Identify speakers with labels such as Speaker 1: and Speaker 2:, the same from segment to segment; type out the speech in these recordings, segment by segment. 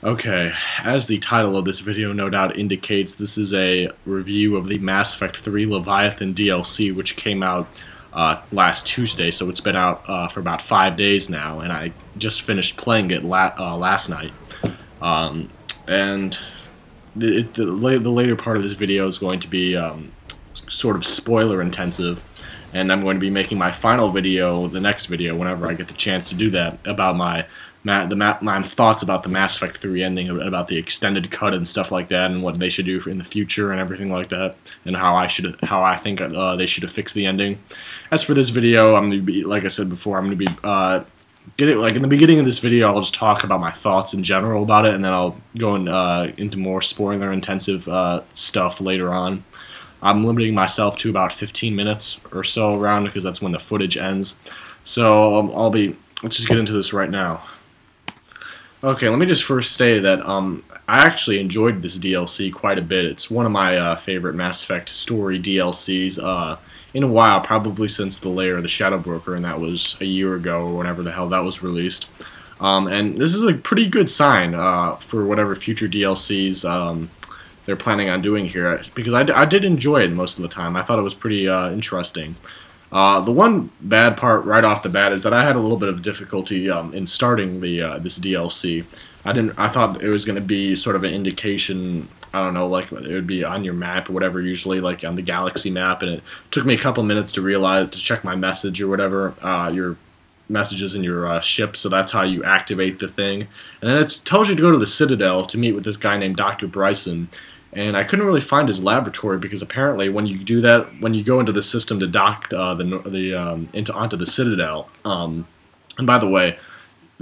Speaker 1: Okay, as the title of this video no doubt indicates, this is a review of the Mass Effect 3 Leviathan DLC, which came out last Tuesday, so it's been out for about 5 days now, and I just finished playing it last night. And the later part of this video is going to be sort of spoiler intensive, and I'm going to be making my final video, the next video, whenever I get the chance to do that, about my thoughts about the Mass Effect 3 ending, about the extended cut and stuff like that, and what they should do in the future and everything like that, and how I think they should have fixed the ending. As for this video, I'm going to be, like I said before, I'm going to be like in the beginning of this video, I'll just talk about my thoughts in general about it, and then I'll go into more spoiler-intensive stuff later on. I'm limiting myself to about 15 minutes or so around because that's when the footage ends. So let's just get into this right now. Okay, let me just first say that I actually enjoyed this DLC quite a bit. It's one of my favorite Mass Effect story DLCs in a while, probably since the Lair of the Shadow Broker, and that was a year ago or whenever the hell that was released. And this is a pretty good sign for whatever future DLCs they're planning on doing here, because I did enjoy it most of the time. I thought it was pretty interesting. The one bad part right off the bat is that I had a little bit of difficulty in starting this DLC. I thought it was going to be sort of an indication, I don't know, like it would be on your map or whatever, usually like on the galaxy map, and it took me a couple minutes to check my message or whatever, your messages in your ship, so that's how you activate the thing. And then it tells you to go to the Citadel to meet with this guy named Dr. Bryson. And I couldn't really find his laboratory because apparently when you do that, when you go into the system to dock onto the Citadel, and by the way,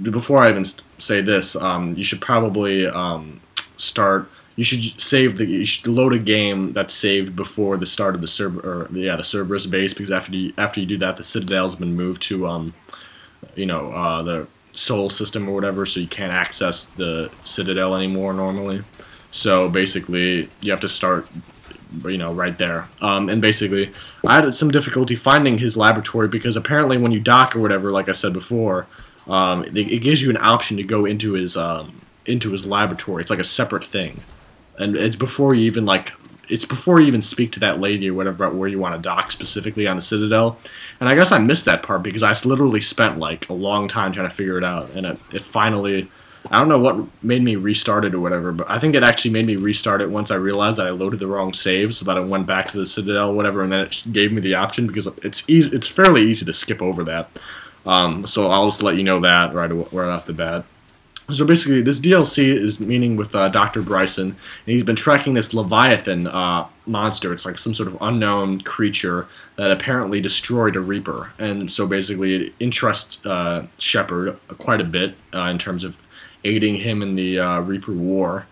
Speaker 1: before I even say this, you should probably you should load a game that's saved before the start of the the Cerberus base, because after you do that, the Citadel's been moved to the Sol system or whatever, so you can't access the Citadel anymore normally. So basically, you have to start, right there. And basically, I had some difficulty finding his laboratory because apparently when you dock or whatever, like I said before, it gives you an option to go into his laboratory. It's like a separate thing, and it's before you even speak to that lady or whatever about where you want to dock specifically on the Citadel. And I guess I missed that part because I literally spent like a long time trying to figure it out, and it finally. I don't know what made me restart it or whatever, but I think it actually made me restart it once I realized that I loaded the wrong save, so that I went back to the Citadel or whatever, and then it gave me the option, because it's fairly easy to skip over that. So I'll just let you know that right off the bat. So basically, this DLC is meeting with Dr. Bryson, and he's been tracking this Leviathan monster. It's like some sort of unknown creature that apparently destroyed a Reaper, and so basically it interests Shepard quite a bit in terms of aiding him in the Reaper War.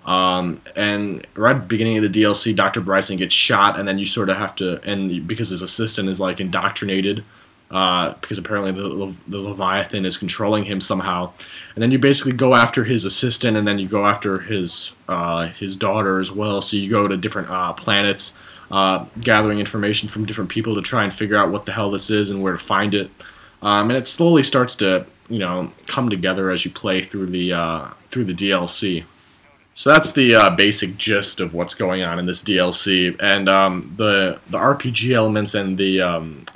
Speaker 1: And right at the beginning of the DLC, Dr. Bryson gets shot, and then you sort of have to, because his assistant is like indoctrinated, because apparently the Leviathan is controlling him somehow, and then you basically go after his assistant, and then you go after his daughter as well. So you go to different planets, gathering information from different people to try and figure out what the hell this is and where to find it. And it slowly starts to come together as you play through the DLC. So that's the basic gist of what's going on in this DLC, and the RPG elements and the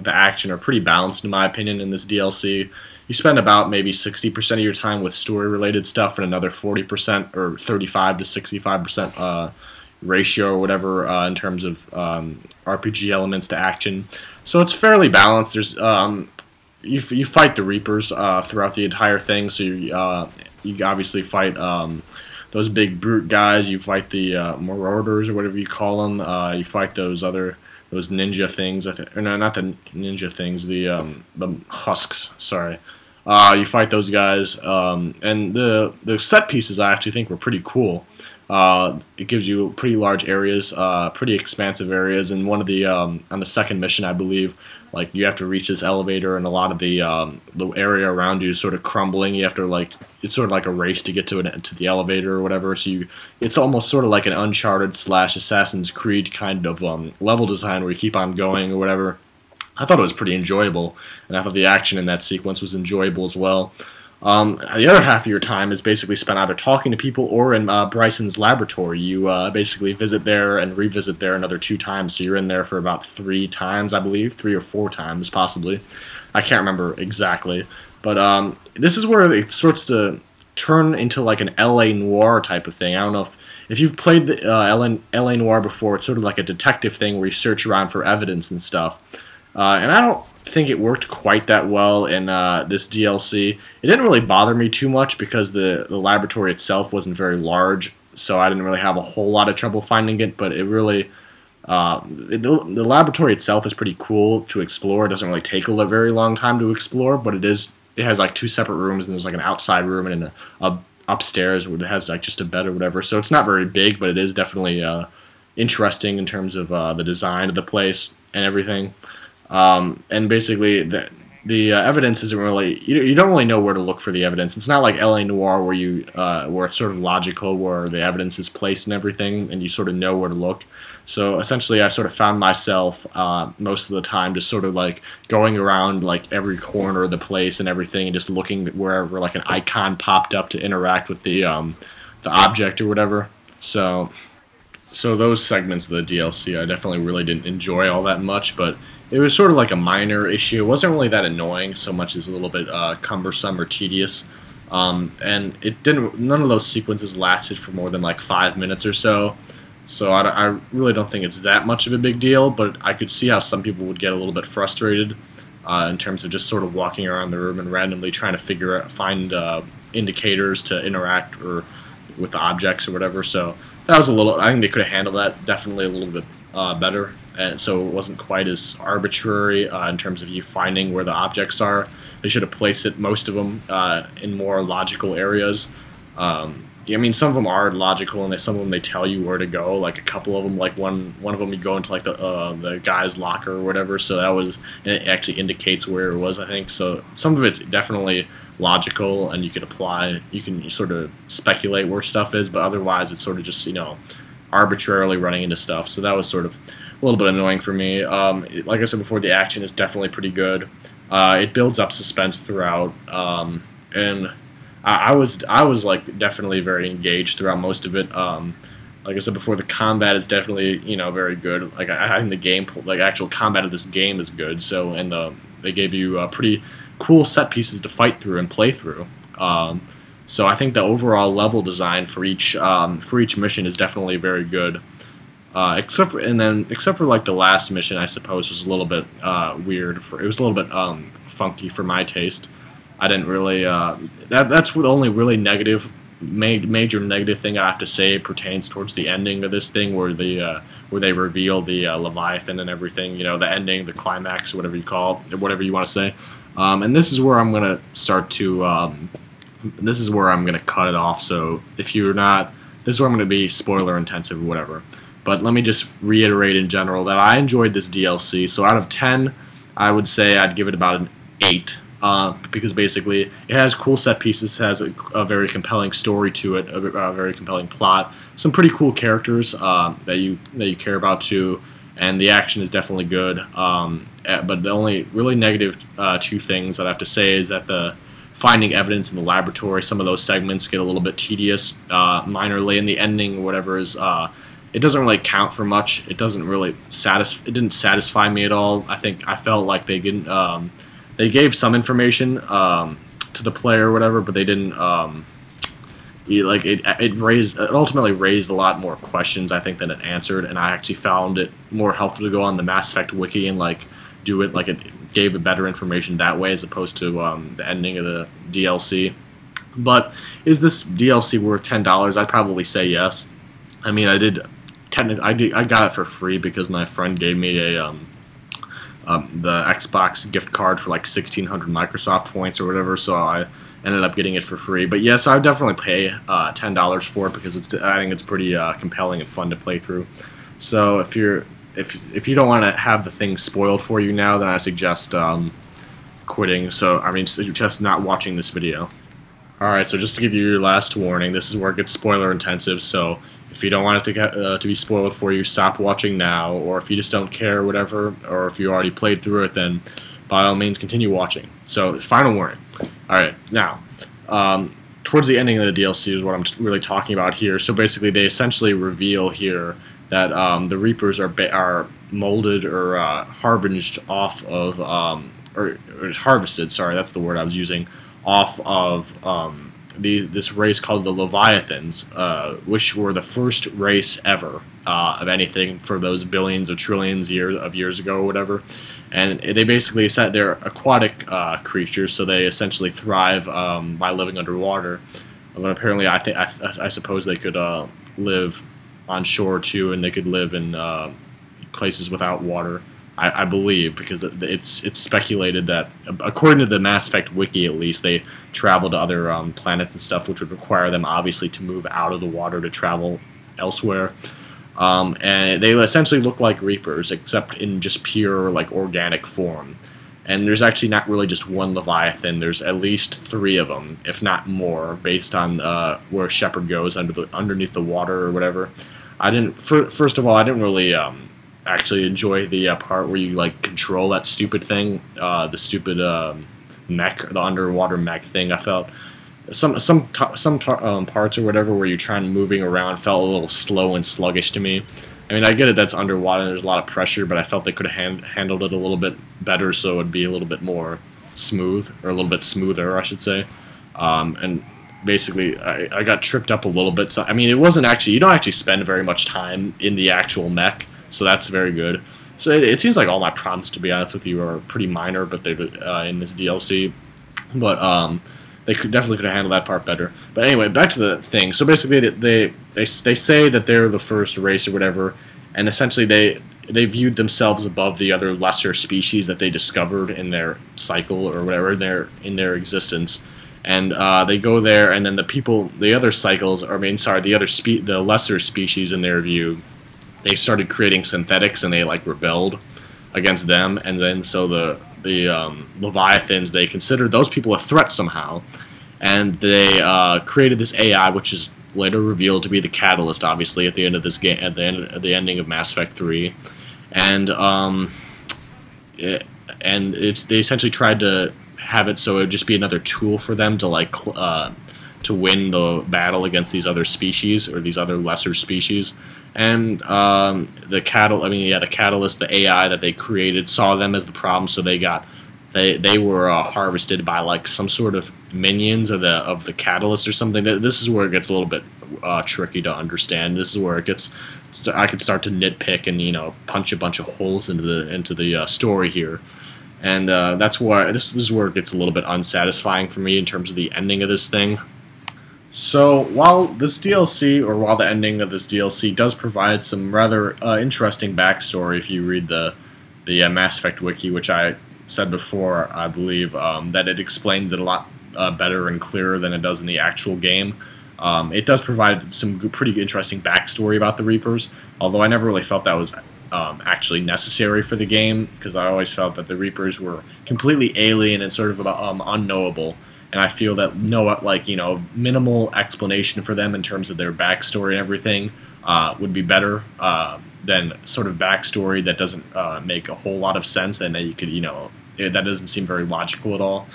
Speaker 1: action are pretty balanced in my opinion in this DLC. You spend about maybe 60% of your time with story-related stuff, and another 40% or 35 to 65% ratio or whatever in terms of RPG elements to action. So it's fairly balanced. There's you fight the Reapers throughout the entire thing, so you obviously fight those big brute guys. You fight the Marauders or whatever you call them. You fight those ninja things. Or no, not the ninja things. The husks. Sorry. You fight those guys, and the set pieces I actually think were pretty cool. It gives you pretty large areas, pretty expansive areas, and one of the on the second mission, I believe, like you have to reach this elevator, and a lot of the area around you is sort of crumbling. You have to it's sort of like a race to get to the elevator or whatever. So it's almost sort of like an Uncharted / Assassin's Creed kind of level design where you keep on going or whatever. I thought it was pretty enjoyable, and I thought the action in that sequence was enjoyable as well. The other half of your time is basically spent either talking to people or in Bryson's laboratory. You basically visit there and revisit there another 2 times, so you're in there for about 3 times, I believe, 3 or 4 times possibly. I can't remember exactly, but this is where it starts to turn into like an LA Noire type of thing. I don't know if you've played the LA Noire before. It's sort of like a detective thing where you search around for evidence and stuff. And I don't think it worked quite that well in this DLC. It didn't really bother me too much because the laboratory itself wasn't very large, so I didn't really have a whole lot of trouble finding it, but it really... the laboratory itself is pretty cool to explore. It doesn't really take a very long time to explore, but it has like 2 separate rooms, and there's like an outside room and a upstairs where it has like just a bed or whatever. So it's not very big, but it is definitely interesting in terms of the design of the place and everything. And basically, the evidence isn't really... You don't really know where to look for the evidence. It's not like LA Noire where it's sort of logical, where the evidence is placed and everything, and you sort of know where to look. So essentially, I sort of found myself most of the time just sort of like going around like every corner of the place and everything, and just looking wherever like an icon popped up to interact with the object or whatever. So those segments of the DLC, I definitely really didn't enjoy all that much, but it was sort of like a minor issue. It wasn't really that annoying so much as a little bit cumbersome or tedious. And none of those sequences lasted for more than like 5 minutes or so. So I really don't think it's that much of a big deal, but I could see how some people would get a little bit frustrated in terms of just sort of walking around the room and randomly trying to find indicators to interact or with the objects or whatever. So that was I think they could have handled that definitely a little bit better, and so it wasn't quite as arbitrary in terms of you finding where the objects are. They should have placed most of them in more logical areas. I mean, some of them are logical, and some of them they tell you where to go. Like a couple of them, like one of them, you go into like the guy's locker or whatever. So and it actually indicates where it was, I think. So some of it's definitely logical, and you can sort of speculate where stuff is, but otherwise it's sort of just arbitrarily running into stuff. So that was sort of a little bit annoying for me. Like I said before, the action is definitely pretty good. It builds up suspense throughout, and I was like definitely very engaged throughout most of it. Like I said before, the combat is definitely very good. Like I think the game, like actual combat of this game is good. So they gave you pretty cool set pieces to fight through and play through. So I think the overall level design for each mission is definitely very good. Except for like the last mission, I suppose was a little bit weird. It was a little bit funky for my taste. I didn't really. That's the only really major negative thing I have to say pertains towards the ending of this thing, where they reveal the Leviathan and everything. The ending, the climax, whatever you call it, whatever you want to say. And this is where I'm gonna start to. This is where I'm gonna cut it off. So if you're not, this is where I'm gonna be spoiler intensive or whatever. But let me just reiterate in general that I enjoyed this DLC. So out of 10, I would say I'd give it about an 8. Because basically it has cool set pieces, has a very compelling story to it, a very compelling plot, some pretty cool characters that you care about too, and the action is definitely good. But the only really negative 2 things that I have to say is that the finding evidence in the laboratory, some of those segments get a little bit tedious, minorly, and the ending or whatever is it doesn't really count for much. It doesn't really it didn't satisfy me at all. I felt like they didn't. They gave some information to the player or whatever, but they didn't. It ultimately raised a lot more questions, I think, than it answered, and I actually found it more helpful to go on the Mass Effect wiki and do it like it gave it better information that way as opposed to the ending of the DLC. But is this DLC worth $10? I'd probably say yes. I mean, I got it for free because my friend gave me the Xbox gift card for like 1,600 Microsoft points or whatever, so I ended up getting it for free. But yes, I would definitely pay $10 for it because I think it's pretty compelling and fun to play through. So if you don't want to have the thing spoiled for you now, then I suggest quitting. So I mean, just not watching this video. Alright, so just to give you your last warning, this is where it gets spoiler intensive, so if you don't want it to be spoiled for you, stop watching now, or if you just don't care or whatever, or if you already played through it, then by all means continue watching. So, final warning. Alright, now, towards the ending of the DLC is what I'm really talking about here. So basically, they essentially reveal here that the Reapers are molded or harbinged off of, or harvested. Sorry, that's the word I was using. Off of this race called the Leviathans, which were the first race ever of anything for those billions or trillions of years ago or whatever. And they basically said they're aquatic creatures, so they essentially thrive by living underwater. But apparently, I suppose they could live on shore too, and they could live in places without water. I believe, because it's speculated that, according to the Mass Effect wiki at least, they travel to other planets and stuff, which would require them obviously to move out of the water to travel elsewhere. And they essentially look like Reapers, except in just pure like organic form. And there's actually not really just one Leviathan. There's at least 3 of them, if not more, based on where Shepard goes underneath the water or whatever. First of all, I didn't really actually enjoy the part where you like control that stupid thing, the stupid mech, the underwater mech thing. I felt some parts or whatever where you're trying moving around felt a little slow and sluggish to me. I mean, I get it, that's underwater and there's a lot of pressure, but I felt they could have handled it a little bit better, so it'd be a little bit more smooth, or a little bit smoother, I should say. And basically, I got tripped up a little bit. So I mean, it wasn't actually, you don't actually spend very much time in the actual mech. So that's very good. So it seems like all my problems, to be honest with you, are pretty minor, but they're in this DLC. But they definitely could have handled that part better. But anyway, back to the thing. So basically, they say that they're the first race or whatever, and essentially they viewed themselves above the other lesser species that they discovered in their cycle or whatever in their existence. And they go there, and then the other cycles, or I mean, sorry, the lesser species in their view, they started creating synthetics, and they like rebelled against them. And then so the Leviathans, they considered those people a threat somehow, and they created this AI, which is later revealed to be the Catalyst, obviously, at the end of this game, at the ending of Mass Effect 3, and they essentially tried to have it so it would just be another tool for them to like to win the battle against these other species, or these other lesser species. And the Catalyst, the AI that they created, saw them as the problem, so they were harvested by like some sort of minions of the Catalyst or something. This is where it gets a little bit tricky to understand. This is where it gets, I could start to nitpick and punch a bunch of holes into the story here. And that's why this is where it gets a little bit unsatisfying for me in terms of the ending of this thing. So while the ending of this DLC does provide some rather interesting backstory, if you read the Mass Effect wiki, which I said before, I believe that it explains it a lot better and clearer than it does in the actual game. It does provide some pretty interesting backstory about the Reapers, although I never really felt that was actually necessary for the game, because I always felt that the Reapers were completely alien and sort of unknowable. And I feel that minimal explanation for them in terms of their backstory and everything would be better than sort of backstory that doesn't make a whole lot of sense, and that you could, that doesn't seem very logical at all.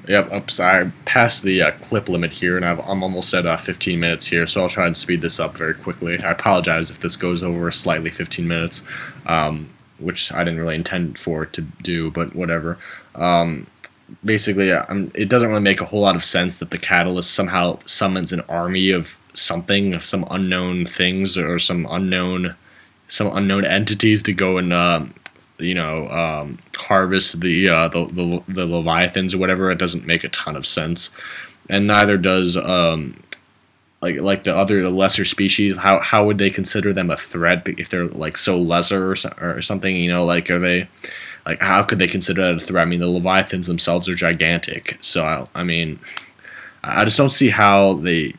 Speaker 1: Yep, oops, I passed the clip limit here, and I'm almost at 15 minutes here, so I'll try and speed this up very quickly. I apologize if this goes over slightly 15 minutes, which I didn't really intend for it to do, but whatever. Basically, it doesn't really make a whole lot of sense that the Catalyst somehow summons an army of something, of some unknown things, or some unknown entities to go and harvest the Leviathans or whatever. It doesn't make a ton of sense, and neither does like the lesser species. How would they consider them a threat if they're like so lesser or something? Are they? Like, how could they consider that a threat? I mean, the Leviathans themselves are gigantic, so I mean, I just don't see how they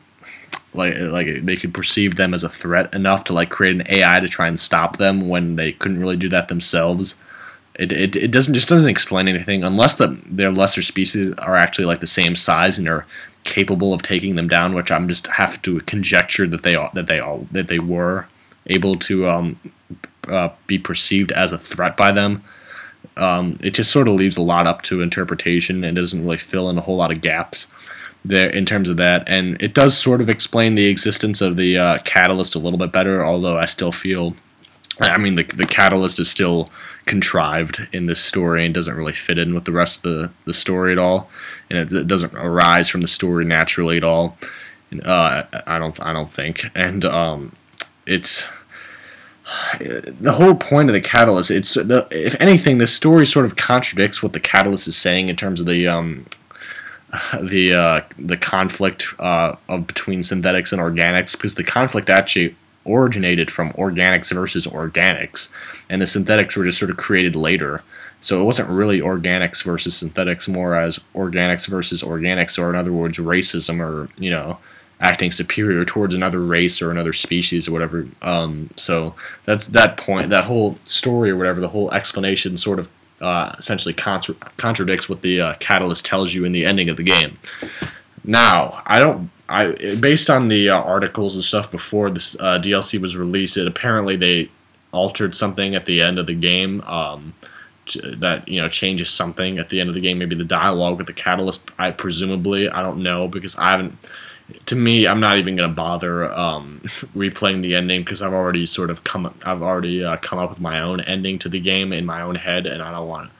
Speaker 1: they could perceive them as a threat enough to like create an AI to try and stop them when they couldn't really do that themselves. It doesn't explain anything unless their lesser species are actually like the same size and are capable of taking them down, which I'm just have to conjecture that they were able to be perceived as a threat by them. It just sort of leaves a lot up to interpretation and doesn't really fill in a whole lot of gaps. there in terms of that, and it does sort of explain the existence of the catalyst a little bit better. Although I still feel, I mean, the catalyst is still contrived in this story and doesn't really fit in with the rest of the story at all, and it doesn't arise from the story naturally at all. I don't think, and it's the whole point of the catalyst. If anything, the story sort of contradicts what the catalyst is saying in terms of the conflict between synthetics and organics, because the conflict actually originated from organics versus organics, and the synthetics were just sort of created later. So it wasn't really organics versus synthetics, more as organics versus organics, or in other words, racism, or acting superior towards another race or another species or whatever. So that's that point. That whole story or whatever, the whole explanation sort of essentially contradicts what the catalyst tells you in the ending of the game. Now, based on the articles and stuff before this DLC was released, apparently they altered something at the end of the game that changes something at the end of the game. Maybe the dialogue with the catalyst. I don't know, because I haven't. To me, I'm not even gonna bother replaying the ending, because I've already come up with my own ending to the game in my own head, and I don't want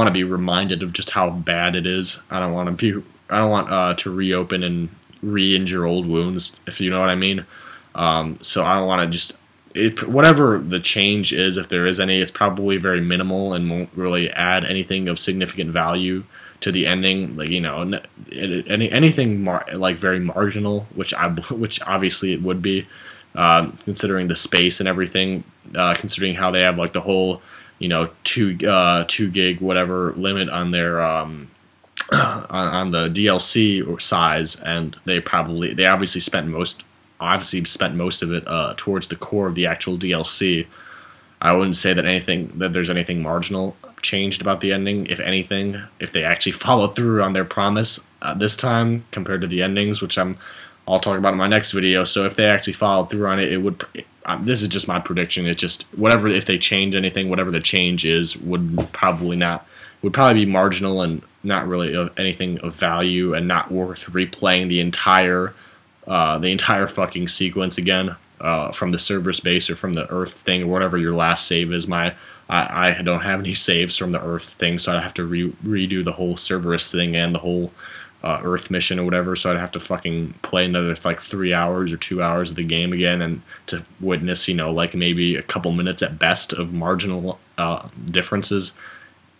Speaker 1: to be reminded of just how bad it is. I don't want to reopen and re-injure old wounds, if you know what I mean. So I don't want to just whatever the change is, if there is any, it's probably very minimal and won't really add anything of significant value to the ending. Like, anything like very marginal, which obviously it would be, considering the space and everything, considering how they have like the whole 2 gig whatever limit on their on the DLC size, and they obviously spent most of it towards the core of the actual DLC. I wouldn't say that there's anything marginal changed about the ending. If anything, if they actually followed through on their promise this time compared to the endings, which I'll talk about in my next video. So if they actually followed through on it, it would. This is just my prediction. It's just whatever. If they change anything, whatever the change is, would probably be marginal and not really anything of value, and not worth replaying the entire fucking sequence again, from the Cerberus base or from the Earth thing, or whatever your last save is. I don't have any saves from the Earth thing, so I'd have to redo the whole Cerberus thing and the whole Earth mission or whatever. So I'd have to fucking play another like 3 hours or 2 hours of the game again, and to witness like maybe a couple minutes at best of marginal differences.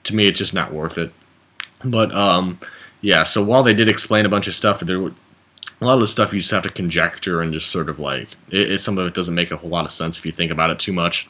Speaker 1: To me, it's just not worth it. But yeah. So while they did explain a bunch of stuff, a lot of the stuff you just have to conjecture, and just sort of like some of it doesn't make a whole lot of sense if you think about it too much.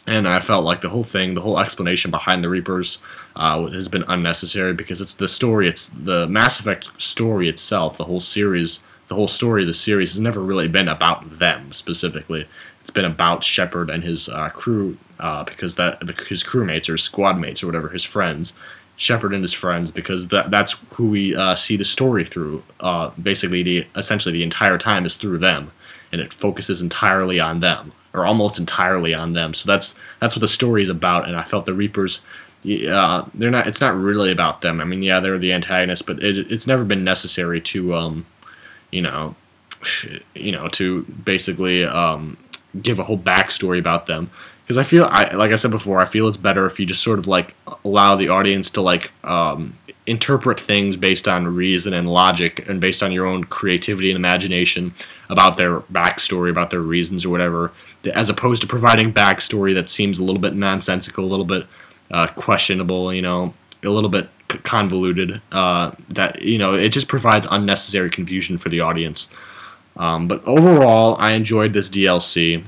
Speaker 1: And I felt like the whole explanation behind the Reapers has been unnecessary, because it's the story, it's the Mass Effect story itself. The whole story of the series has never really been about them specifically. It's been about Shepard and his crew, because his crewmates or his squad mates or whatever, his friends. Shepard and his friends, because that's who we see the story through. Basically, essentially the entire time is through them, and it focuses entirely on them, or almost entirely on them. So that's what the story is about. And I felt the Reapers, they're not. It's not really about them. I mean, yeah, they're the antagonists, but it's never been necessary to, to basically give a whole backstory about them. Because like I said before, I feel it's better if you just sort of like allow the audience to like interpret things based on reason and logic, and based on your own creativity and imagination about their backstory, about their reasons or whatever, as opposed to providing backstory that seems a little bit nonsensical, a little bit questionable, a little bit convoluted. That it just provides unnecessary confusion for the audience. But overall, I enjoyed this DLC.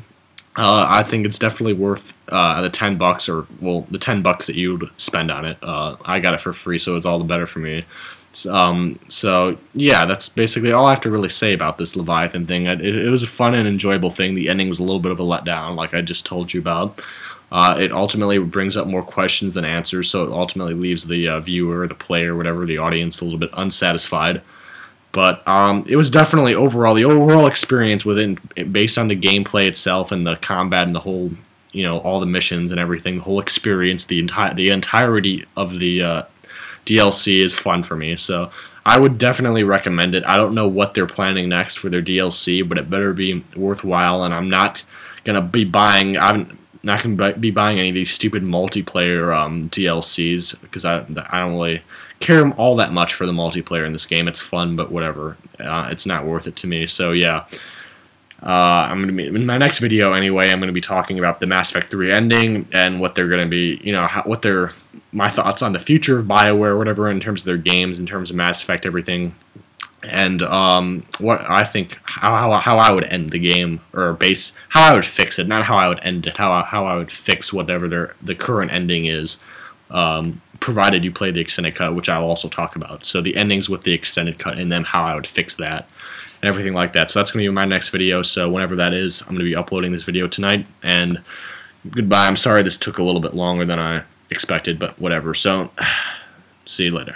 Speaker 1: I think it's definitely worth the $10, or the $10 that you would spend on it. I got it for free, so it's all the better for me. So yeah, that's basically all I have to really say about this Leviathan thing. It was a fun and enjoyable thing. The ending was a little bit of a letdown, like I just told you about. It ultimately brings up more questions than answers, so it ultimately leaves the viewer, the player, whatever, the audience, a little bit unsatisfied. But it was definitely the overall experience based on the gameplay itself and the combat and the whole, all the missions and everything, the whole experience, the entirety of the DLC is fun for me. So I would definitely recommend it. I don't know what they're planning next for their DLC, but it better be worthwhile. And I'm not gonna be buying. I'm not gonna be buying any of these stupid multiplayer DLCs because I don't really care all that much for the multiplayer in this game. It's fun, but whatever. It's not worth it to me. So yeah. I'm going to be in my next video anyway. I'm going to be talking about the Mass Effect 3 ending and what they're going to be, you know, my thoughts on the future of BioWare, whatever, in terms of their games, in terms of Mass Effect, everything, and what I think how I would end the game, or how I would fix it, not how I would end it, how I would fix whatever the current ending is, provided you play the extended cut, which I will also talk about. So the endings with the extended cut and then how I would fix that. And everything like that. So that's going to be my next video. So whenever that is, I'm going to be uploading this video tonight. And goodbye. I'm sorry this took a little bit longer than I expected, but whatever. So see you later.